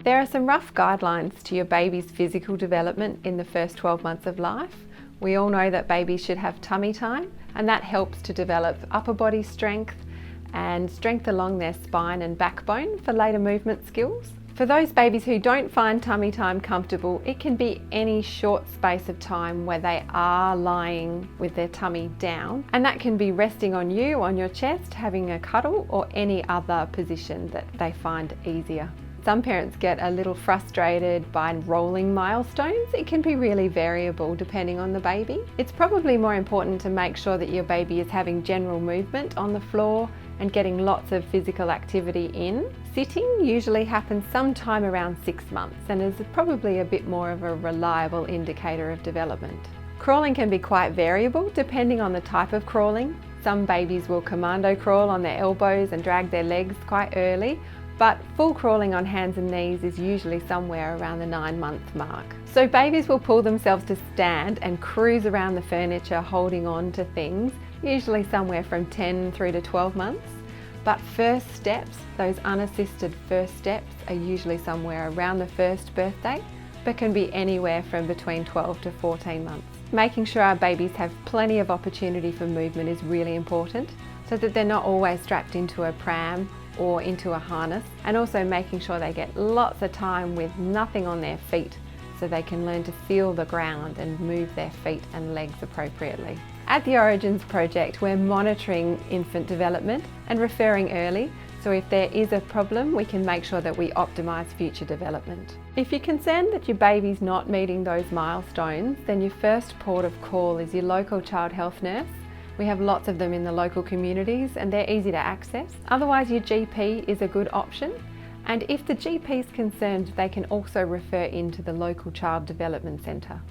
There are some rough guidelines to your baby's physical development in the first 12 months of life. We all know that babies should have tummy time, and that helps to develop upper body strength and strength along their spine and backbone for later movement skills. For those babies who don't find tummy time comfortable, it can be any short space of time where they are lying with their tummy down, and that can be resting on you, on your chest, having a cuddle, or any other position that they find easier. Some parents get a little frustrated by rolling milestones. It can be really variable depending on the baby. It's probably more important to make sure that your baby is having general movement on the floor and getting lots of physical activity in. Sitting usually happens sometime around 6 months and is probably a bit more of a reliable indicator of development. Crawling can be quite variable depending on the type of crawling. Some babies will commando crawl on their elbows and drag their legs quite early, but full crawling on hands and knees is usually somewhere around the 9-month mark. So babies will pull themselves to stand and cruise around the furniture holding on to things, usually somewhere from 10 through to 12 months. But first steps, those unassisted first steps, are usually somewhere around the first birthday, but can be anywhere from between 12 to 14 months. Making sure our babies have plenty of opportunity for movement is really important, so that they're not always strapped into a pram or into a harness, and also making sure they get lots of time with nothing on their feet so they can learn to feel the ground and move their feet and legs appropriately. At the Origins project, we're monitoring infant development and referring early, so if there is a problem, we can make sure that we optimise future development. If you're concerned that your baby's not meeting those milestones, then your first port of call is your local child health nurse. We have lots of them in the local communities and they're easy to access. Otherwise, your GP is a good option. And if the GP is concerned, they can also refer into the local child development centre.